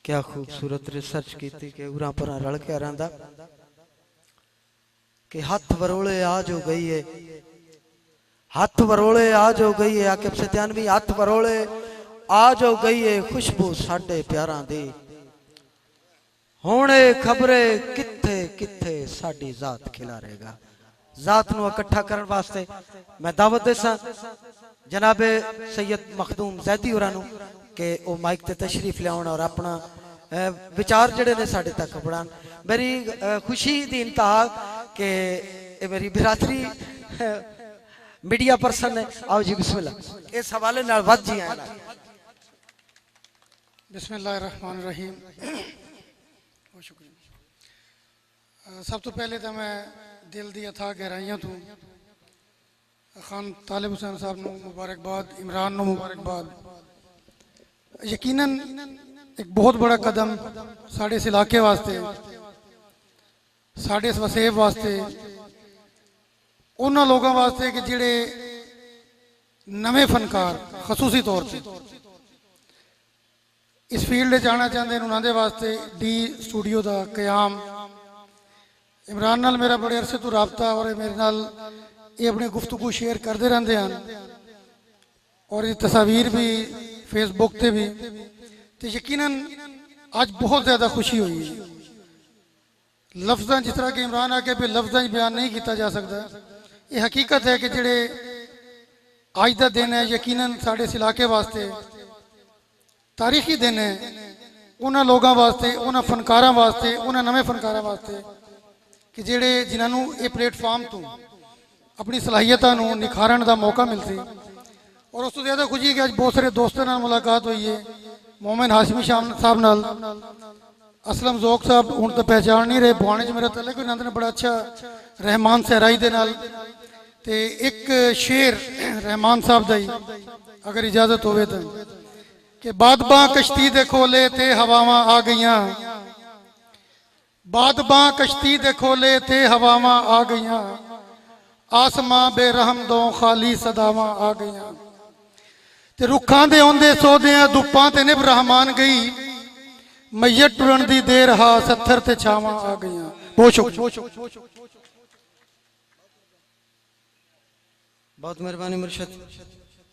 क्या खूबसूरत रिसर्च की थी कि उरा पर रल के रहा कि हाथ वरोले आज हो गई है, हाथ वरोले आज हो गई है, आके सत्यानवी हाथ वरोले आज हो गई है, खुशबू साडे प्यारा दी होने खबरे किथे किथे साडी जात खिलारेगा। जात नु इकट्ठा करने वास्ते मैं दावत देसा जनाबे सैयद मखदूम जैदी होरां नु कि वो माइक ते तशरीफ लियाउण और अपना विचार जड़े ने साडे तक बढ़ान। मेरी खुशी दी इंतहा कि मेरी बिरादरी मीडिया पर्सन है। आओ जी बिस्मिल्लाह इस हवाले नाल वध जी आए ना। बिस्मिल्लाहिर्रहमानिर्रहीम। बहुत शुक्रिया। सब तो पहले तो मैं दिल दी अथा गहराइयां तो खान तालिब हुसैन साहब को मुबारकबाद, इमरान को मुबारकबाद। यकीनन एक बहुत बड़ा कदम साढ़े इस इलाके वास्ते, साढ़े इस वसेब वास्ते, उन्होंने लोगों वास्ते कि जिहड़े नवे फनकार खसूसी तौर पर इस फील्ड जाना चाहते हैं, उन्होंने वास्ते डी स्टूडियो का क्याम। इमरान नाल मेरा बड़े अरसे तो राबता और मेरे नाल ये अपनी गुफ्तगू शेयर करते रहते हैं और ये तस्वीर भी फेसबुक पे भी। तो यकीनन आज बहुत ज़्यादा खुशी हुई है। लफ्ज़ जिस तरह के इमरान आके भी लफ्ज़ बयान नहीं किया जा सकता। ये हकीकत है कि जिहड़े अज का दिन है यकीनन साढ़े इस इलाके वास्ते तारीखी दिन है। उन्होंने लोगों वास्ते, उन्होंने फनकारों वास्ते, उन्होंने नवे फनकारों वास्ते कि जिहड़े जिन्होंने ये प्लेटफॉर्म तो अपनी सलाहियतों को निखारन का मौका मिलती। और उस तो ज़्यादा खुशी है कि अज बहुत सारे दोस्तों नाल मुलाकात हुई है। मोमिन हाशमी साहब नाल, असलम ज़ोक साहब हूँ तो पहचान नहीं रहे, बुआने मेरा तलक भी ने बड़ा अच्छा रहमान सहराई दे नाल। ते एक शेर रहमान साहब का ही अगर इजाजत होवे तो कि बादबां कश्ती दे खोले थे हवावां आ गईयां, बादबां कश्ती दे खोले थे हवावां आ गईयां, आसमां बेरहम दो खाली सदावां आ गईयां। ते रुखां दे औंदे सोदियां धुप्पां ते निभ रहमान गई, मैयत टुरन दी देर हा सत्थर ते छावां आ गईयां। बहुत बहुत मेहरबानी मुर्शद।